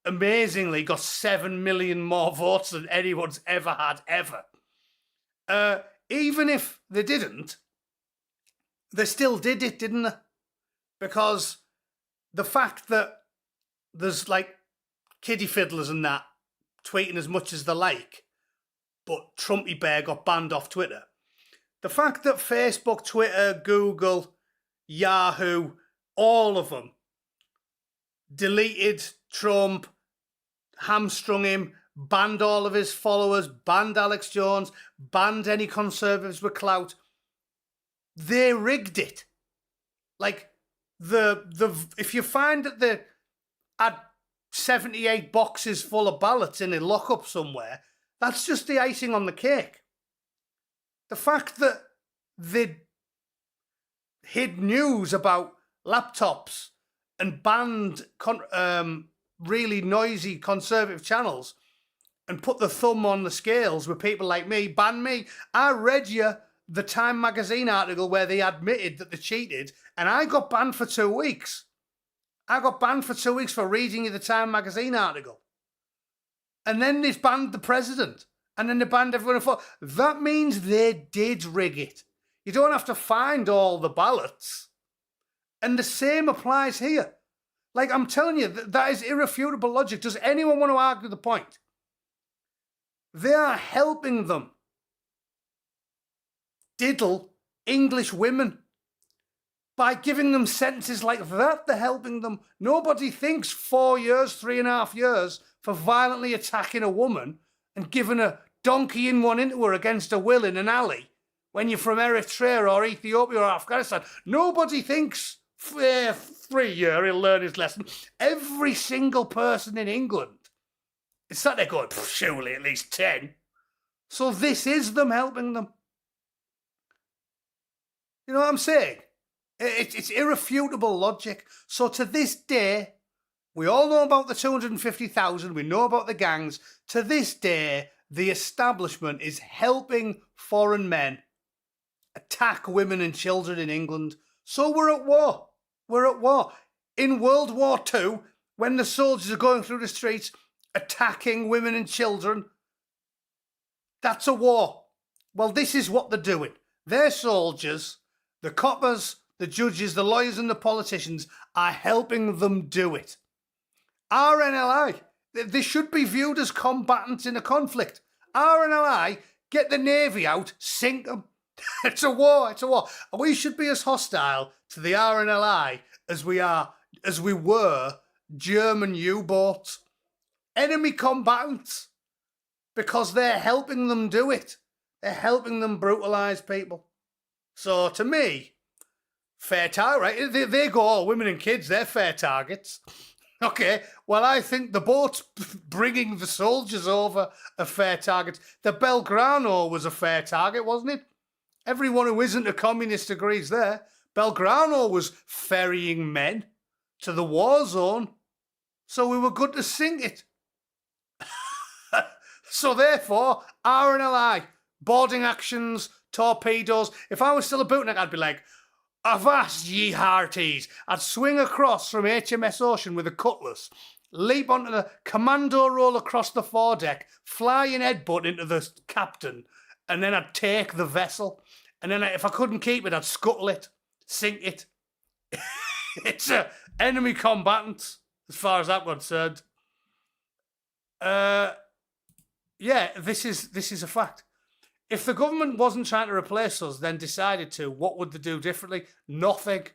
amazingly got 7 million more votes than anyone's ever had, ever. Even if they didn't, they still did it, didn't they? Because the fact that there's like kiddie fiddlers and that tweeting as much as they like, but Trumpy Bear got banned off Twitter. The fact that Facebook, Twitter, Google, Yahoo, all of them deleted Trump, hamstrung him, banned all of his followers, banned Alex Jones, banned any conservatives with clout. They rigged it. Like if you find that they had 78 boxes full of ballots in a lockup somewhere, that's just the icing on the cake. The fact that they hid news about laptops and banned really noisy conservative channels and put the thumb on the scales with people like me, ban me. I read you the Time magazine article where they admitted that they cheated, and I got banned for 2 weeks. I got banned for 2 weeks for reading you the Time magazine article. And then they banned the president. And then they banned everyone else. That means they did rig it. You don't have to find all the ballots. And the same applies here. Like, I'm telling you, that is irrefutable logic. Does anyone want to argue the point? They are helping them diddle English women. By giving them sentences like that, they're helping them. Nobody thinks 4 years, 3.5 years for violently attacking a woman and giving a donkeying one into her against her will in an alley when you're from Eritrea or Ethiopia or Afghanistan. Nobody thinks 3 years he'll learn his lesson. Every single person in England is sat there going, surely at least 10. So this is them helping them. You know what I'm saying? It's irrefutable logic. So to this day, we all know about the 250,000. We know about the gangs. To this day, the establishment is helping foreign men attack women and children in England. So we're at war. We're at war. In World War II, when the soldiers are going through the streets attacking women and children, that's a war. Well, this is what they're doing. Their soldiers, the coppers, the judges, the lawyers and the politicians are helping them do it. RNLI, they should be viewed as combatants in a conflict. RNLI, get the Navy out, sink them. It's a war, it's a war. We should be as hostile to the RNLI as we were German U-boats. Enemy combatants. Because they're helping them do it. They're helping them brutalise people. So to me, fair target, right? They go, oh, women and kids, they're fair targets. Okay, well, I think the boats bringing the soldiers over are fair targets. The Belgrano was a fair target, wasn't it? Everyone who isn't a communist agrees there. Belgrano was ferrying men to the war zone, so we were good to sink it. So therefore, RNLI, boarding actions, torpedoes. If I was still a bootneck, I'd be like, avast ye hearties. I'd swing across from HMS Ocean with a cutlass, leap onto the commando roll across the foredeck, fly an headbutt into the captain, and then I'd take the vessel. And then if I couldn't keep it, I'd scuttle it, sink it. It's an enemy combatant, as far as I'm concerned. Yeah, this is a fact. If the government wasn't trying to replace us, then decided to, what would they do differently? Nothing.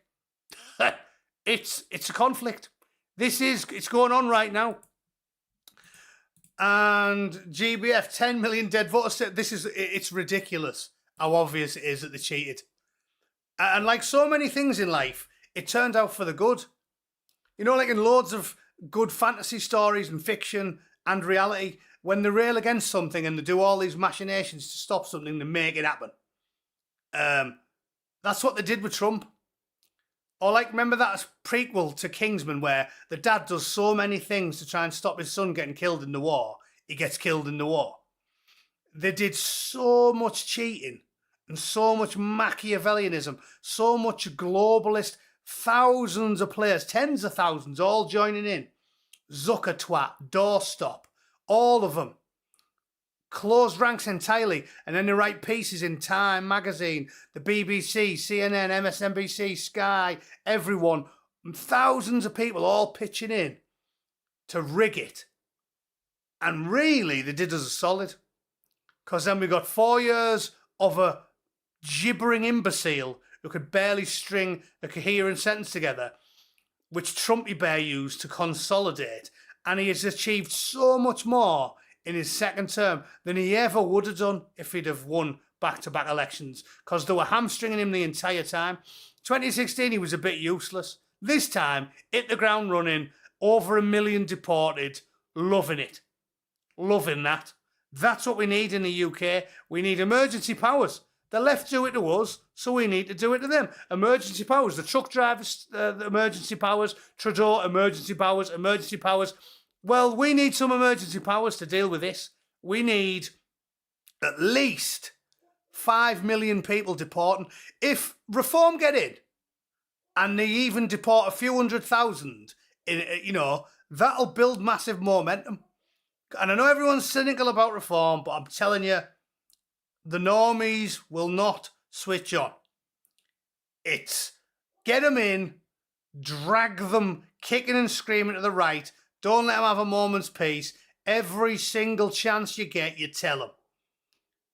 It's a conflict. It's going on right now. And GBF, 10 million dead voters. It's ridiculous how obvious it is that they cheated. And like so many things in life, it turned out for the good. You know, like in loads of good fantasy stories and fiction and reality, when they rail against something and they do all these machinations to stop something to make it happen. That's what they did with Trump. Or like, remember that prequel to Kingsman where the dad does so many things to try and stop his son getting killed in the war. He gets killed in the war. They did so much cheating and so much Machiavellianism, so much globalist, thousands of players, tens of thousands, all joining in. Zucker twat, doorstop, all of them. Closed ranks entirely, and then they write pieces in Time magazine, the BBC, CNN, MSNBC, Sky, everyone, thousands of people all pitching in to rig it. And really, they did us a solid. Because then we got 4 years of a gibbering imbecile who could barely string a coherent sentence together, which Trumpy Bear used to consolidate. And he has achieved so much more in his second term than he ever would have done if he'd have won back-to-back elections because they were hamstringing him the entire time. 2016, he was a bit useless. This time, hit the ground running, over 1 million deported, loving it. Loving that. That's what we need in the UK. We need emergency powers. The left do it to us, so we need to do it to them. Emergency powers. The truck drivers, the emergency powers. Trudeau, emergency powers, emergency powers. Well, we need some emergency powers to deal with this. We need at least 5 million people deporting. If Reform get in, and they even deport a few 100,000, that'll build massive momentum. And I know everyone's cynical about Reform, but I'm telling you, the normies will not switch on. It's get them in, drag them kicking and screaming to the right, don't let them have a moment's peace. Every single chance you get, you tell them.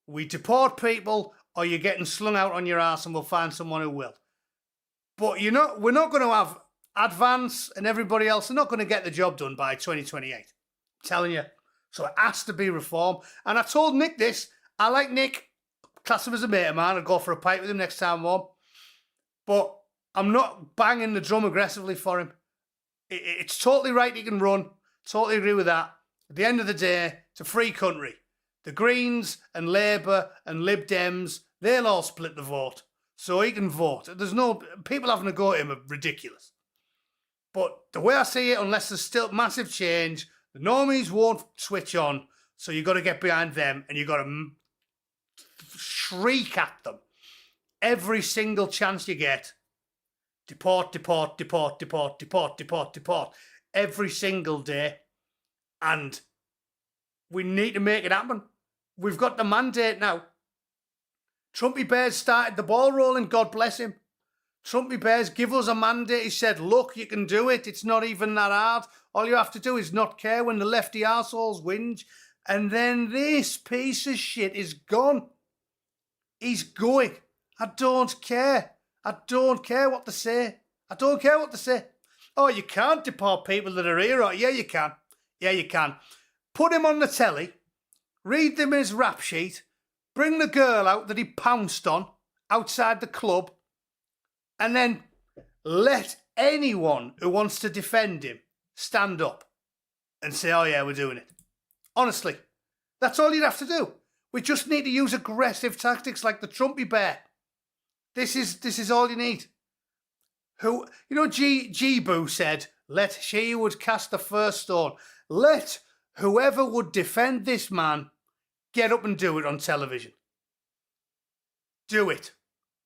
We deport people or you're getting slung out on your ass and we'll find someone who will. But we're not going to have Advance and everybody else. They're not going to get the job done by 2028. I'm telling you. So it has to be Reform. And I told Nick this. I like Nick. Class him as a mate of mine. I'd go for a pint with him next time I'm home. But I'm not banging the drum aggressively for him. It's totally right he can run. Totally agree with that. At the end of the day, it's a free country. The Greens and Labour and Lib Dems, they'll all split the vote. So he can vote. People having a go at him are ridiculous. But the way I see it, unless there's still massive change, the normies won't switch on. So you've got to get behind them and you've got to shriek at them every single chance you get. Deport, deport, deport, deport, deport, deport, deport. Every single day. And we need to make it happen. We've got the mandate now. Trumpy Bears started the ball rolling, God bless him. Trumpy Bears give us a mandate. He said, look, you can do it. It's not even that hard. All you have to do is not care when the lefty arseholes whinge. And then this piece of shit is gone. He's going. I don't care. I don't care what to say. I don't care what to say. Oh, you can't deport people that are here. Yeah, you can. Yeah, you can. Put him on the telly. Read them his rap sheet. Bring the girl out that he pounced on outside the club. And then let anyone who wants to defend him stand up and say, oh yeah, we're doing it. Honestly, that's all you'd have to do. We just need to use aggressive tactics like the Trumpy Bear. This is all you need. G-Boo said, let she who would cast the first stone. Let whoever would defend this man get up and do it on television. Do it.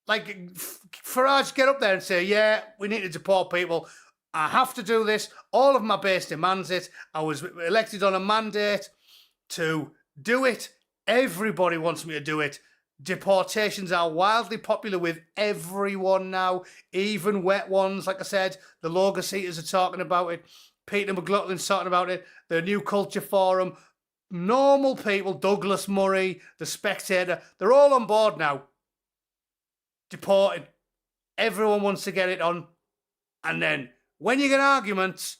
Like, Farage, get up there and say, yeah, we need to deport people. I have to do this. All of my base demands it. I was elected on a mandate to do it. Everybody wants me to do it. Deportations are wildly popular with everyone now, even wet ones. Like I said, the Logos Eaters are talking about it. Peter McLaughlin's talking about it. The New Culture Forum. Normal people, Douglas Murray, The Spectator, they're all on board now. Deported. Everyone wants to get it on. And then, when you get arguments,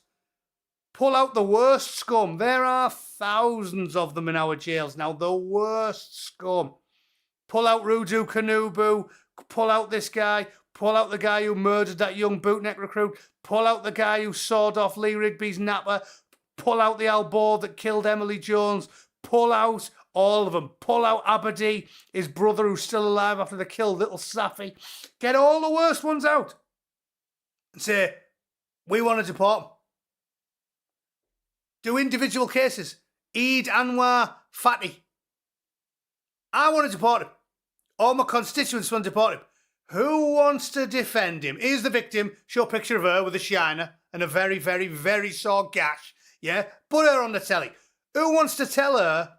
pull out the worst scum. There are thousands of them in our jails now. The worst scum. Pull out Rudu Kanubu. Pull out this guy. Pull out the guy who murdered that young Bootneck recruit. Pull out the guy who sawed off Lee Rigby's napper. Pull out the Albaugh that killed Emily Jones. Pull out all of them. Pull out Aberdeen, his brother who's still alive after they killed little Safi. Get all the worst ones out. And say, we want to deport them. Do individual cases. Eid Anwar Fatty. I want to deport him. All my constituents want to deport him. Who wants to defend him? Here's the victim. Show a picture of her with a shiner and a very, very, very sore gash. Yeah? Put her on the telly. Who wants to tell her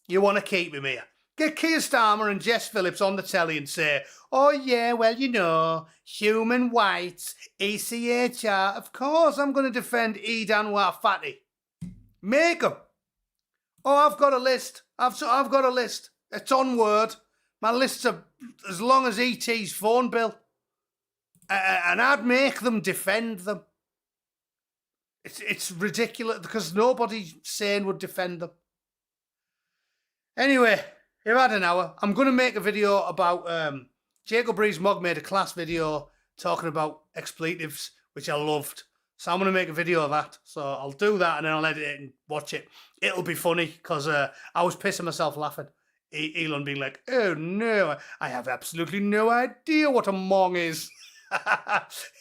you want to keep him here? Get Keir Starmer and Jess Phillips on the telly and say, oh yeah, well, human rights, ECHR. Of course I'm going to defend Eid Anwar Fatty. Make them. Oh, I've got a list. I've got a list. It's on Word. My lists are as long as ET's phone bill. And I'd make them defend them. It's ridiculous because nobody sane would defend them. Anyway, You've had an hour. I'm going to make a video about... Jacob Rees Mogg made a class video talking about expletives, which I loved. So I'm going to make a video of that. So I'll do that and then I'll edit it and watch it. It'll be funny because I was pissing myself laughing. Elon being like, oh no, I have absolutely no idea what a mong is.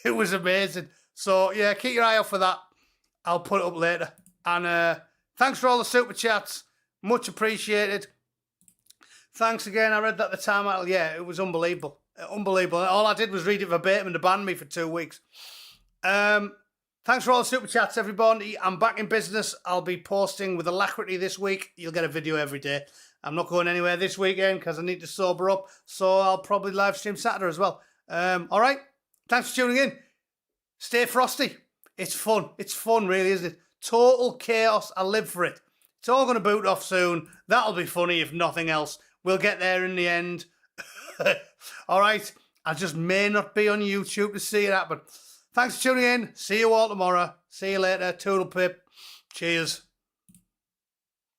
It was amazing. So yeah, keep your eye out for that. I'll put it up later. And thanks for all the super chats. Much appreciated. Thanks again. I read that at the time. Yeah, it was unbelievable. Unbelievable. All I did was read it verbatim and they banned me for 2 weeks. Thanks for all the super chats, everybody. I'm back in business. I'll be posting with alacrity this week. You'll get a video every day. I'm not going anywhere this weekend because I need to sober up. So I'll probably live stream Saturday as well. All right. Thanks for tuning in. Stay frosty. It's fun. It's fun, really, isn't it? Total chaos. I live for it. It's all going to boot off soon. That'll be funny if nothing else. We'll get there in the end. All right. I just may not be on YouTube to see it happen. Thanks for tuning in. See you all tomorrow. See you later. Toodle pip. Cheers.